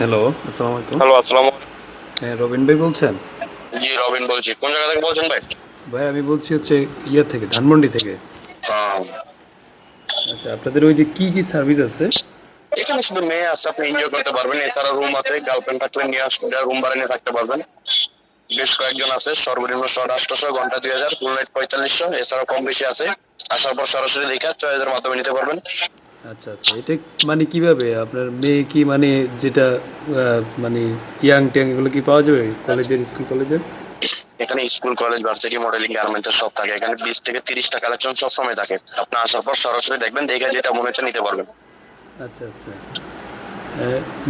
Hello, আসসালামু আলাইকুম। Hello, আসসালামু হ্যাঁ, রবিন ভাই বলছেন? জি, রবিন বলছি। কোন জায়গা থেকে বলছেন ভাই? ভাই আমি বলছি হচ্ছে ইয়া থেকে, ধানমন্ডি থেকে। আহ, আচ্ছা, আপনাদের ওই যে কি সার্ভিস আছে? এখানে শুধু মেয়ে আছে, আপনি এনজয় করতে পারবেন। এছাড়া রুম আছে, গার্লফ্রেন্ড থাকলে নিয়ে আসলে রুম ভাড়া নিয়ে থাকতে পারবেন। বেশ কয়েকজন আছে, সর্বনিম্ন 800, ঘন্টা 2000, ফুল নাইট 4500। এছাড়া কম বেশি আছে। আসার পর সরাসরি দেখা চয়েসের মাধ্যমে নিতে পারবেন। আচ্ছা, আচ্ছা। এটা মানে কিভাবে? আপনার মেয়ে কি মানে যেটা মানে ইয়াং-টিয়াং এগুলো কি পাওয়া যাবে? কলেজের, স্কুল কলেজের? এখানে school, college, varsity, modelling, garments সব থাকে। এখানে 20 থেকে 30টা কালেকশন সব সময় থাকে। আপনি আসার পর সরাসরি দেখবেন, দেখে যেটা মনে হচ্ছে নিতে পারবেন। আচ্ছা, আচ্ছা।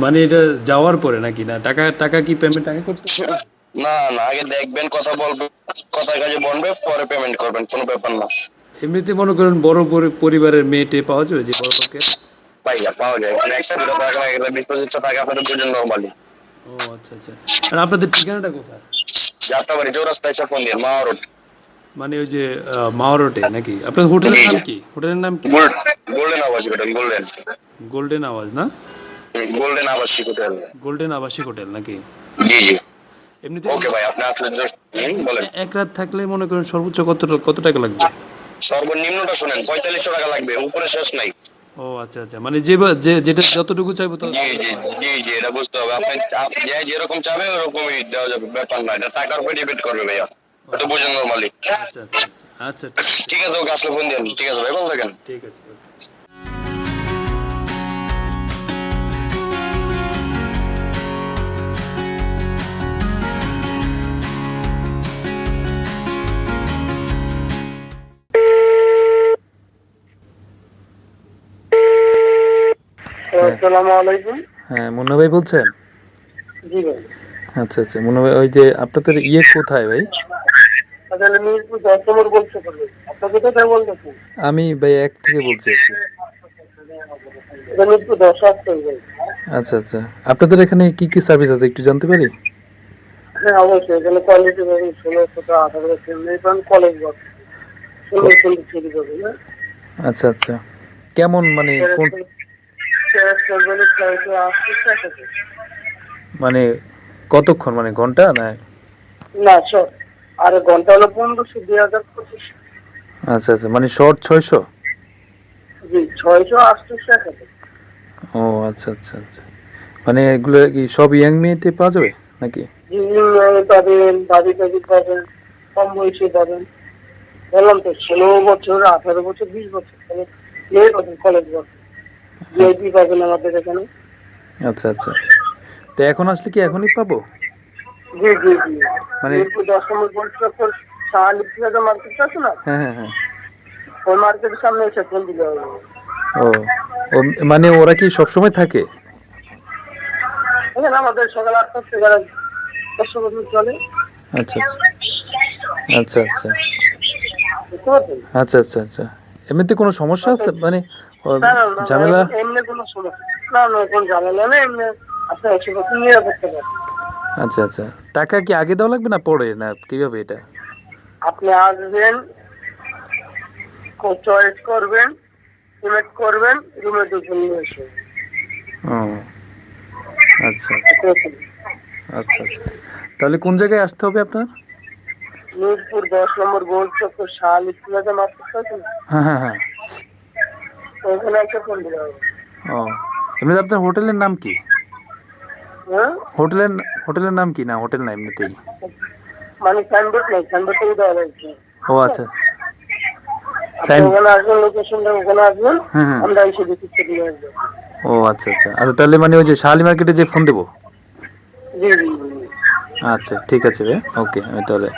মানে এটা যাওয়ার পরে নাকি? না টাকা টাকা কি পেমেন্ট আগে করতে হবে? না, না, আগে দেখবেন, কথা বলবেন, কথার কাজে বলবে, পরে পেমেন্ট করবেন, কোনো ব্যাপার না। এমনিতে মনে করেন বড় পরিবারের মেয়ে-টেয়ে পাওয়া যাবে যে বড় লোকের? পাইয়া পাওয়া যায়। এখানে একশো দুটো টাকা লাগে, এগুলো 20-25 টাকা আপনাদের দুজন নর্মালি। ও আচ্ছা, আচ্ছা। আর আপনাদের ঠিকানাটা কোথায়? যাত্রাবাড়ি চৌরাস্তা এসে ফোন দিয়ে মা রোড। মানে ওই যে মাওরোটে নাকি? আপনার হোটেলের জি, নাম জি। কি? হোটেলের নাম কি? গোল্ডেন আবাসিক হোটেল, গোল্ডেন। গোল্ডেন আওয়াজ না? গোল্ডেন আবাসিক হোটেল। গোল্ডেন আবাসিক হোটেল নাকি? জি, জি। এমনিতে ওকে ভাই, আপনি আসলে এক বলেন। এক রাত থাকলে মনে করেন সর্বোচ্চ কত টাকা লাগবে? সর্বনিম্নটা শুনেন, 4500 টাকা লাগবে, উপরে শেষ নাই। ও আচ্ছা, আচ্ছা। মানে যেটা যতটুকু চাইবো তো জি, জি, জি, জি, এটা বুঝতে হবে। যে যেরকম চাবে ওরকমই দেওয়া যাবে, ব্যাপার না। এটা টাকার উপর ডিপেন্ড করবে ভাইয়া। ও এটা বুঝেন নর্মালি। আচ্ছা, আচ্ছা, আচ্ছা। আচ্ছা ঠিক আছে। ঠিক আছে, ওকে আসলে ফোন দেন। ঠিক আছে ভাই, ভালো থাকেন। ঠিক আছে। ওকে। হ্যাঁ, আসসালামু আলাইকুম। হ্যাঁ, মুন্না ভাই বলছেন? জি ভাই। আচ্ছা, আচ্ছা। মুন্না ভাই ওই যে আপনাদের কোথায় ভাই? আসলে মিরপুর 10 নম্বর বলতে পারবে। আপনি কোথায় বলতেছেন? আমি ভাই এক থেকে বলছি আরকি। এটা মিরপুর 10 আসতে ভাই। আচ্ছা, আচ্ছা। আপনাদের এখানে কি সার্ভিস আছে একটু জানতে পারি? হ্যাঁ অবশ্যই, এখানে কোয়ালিটি ভাই 1618 সেল কলেজ বস। ক- 16 ছুটি করবে না? আচ্ছা, আচ্ছা। কেমন মানে কোন ক্যারেক্টার চাইতে আসতে চাইতে। মানে কতক্ষণ মানে ঘন্টা না? না স্যার, আর ঘন্টা হলো 1500 2025। আচ্ছা, আচ্ছা। মানে শর্ট 600? জি 688 ও আচ্ছা, আচ্ছা, আচ্ছা। মানে এগুলো কি সব ইয়াং মেয়েতে পাওয়া যাবে নাকি? জি পাবেন, দাবি টাবি পাবেন, কম বয়সে পাবেন। বললাম তো 16 বছর, 18 বছর, 20 বছর, তাহলে মেয়ে পাবেন, কলেজ বছর। আচ্ছা, ভিআইপি পাবেন আমাদের এখানে। আচ্ছা, আচ্ছা। তো এখন আসলে কি এখনই পাবো? জি জি জি। মানে মিরপুর 10 নম্বর গোল্ড চত্বর শাহালি প্লাজা মার্কেট আছে না, হ্যাঁ, হ্যাঁ, হ্যাঁ। ওই মার্কেটের সামনে এসে ফোন দিলে হবে। ও ও মানে ওরা কি সবসময় থাকে? এখানে আমাদের সকাল 8টা থেকে রাত 10টা পর্যন্ত চলে। আচ্ছা, আচ্ছা, আচ্ছা, আচ্ছা, বুঝতে পারছেন? আচ্ছা, আচ্ছা, আচ্ছা। এমনিতে কোনো সমস্যা আছে মানে ও, না না না না, ঝামেলা? এমনি কোনো সমস্যা না, না কোনো ঝামেলা নেই, এমনি আপনি এসে কথা নিয়ে করতে পারেন। আচ্ছা, আচ্ছা। টাকা কি আগে দেওয়া লাগবে না পরে, না কিভাবে এটা? আপনি আসবেন, চয়েস করবেন, সিলেক্ট করবেন, রুমে ঢুকে নিয়ে এসে। ও আচ্ছা, আচ্ছা, আচ্ছা। তাহলে কোন জায়গায় আসতে হবে আপনার? মিরপুর 10 নম্বর গোল চত্বর শাহালি প্লাজা মার্কেট আছে না, হ্যাঁ, হ্যাঁ, হ্যাঁ। ওখানে একটা ফোন দিলে হবে। ও এমনিতে আপনার হোটেলের নাম কি? হ্যাঁ, হোটেলের হোটেলের নাম কি? না হোটেল না এমনিতেই? মানে সাইনবোর্ড নেই, সাইনবোর্ড থেকে দেওয়া হয়েছে। ও ঠিক আচ্ছা। আছে, আপনি সাইন ওখানে আসবেন, লোকেশনটা ওখানে আসবেন, হুম, হুম। আমরা এসে দেখি দিয়ে আসবো। ও আচ্ছা, আচ্ছা, আচ্ছা। তাহলে মানে ওই যে শাহালি মার্কেটে যে ফোন দেবো? জি জি জি। আচ্ছা ঠিক আছে ভাই, ওকে। আমি তাহলে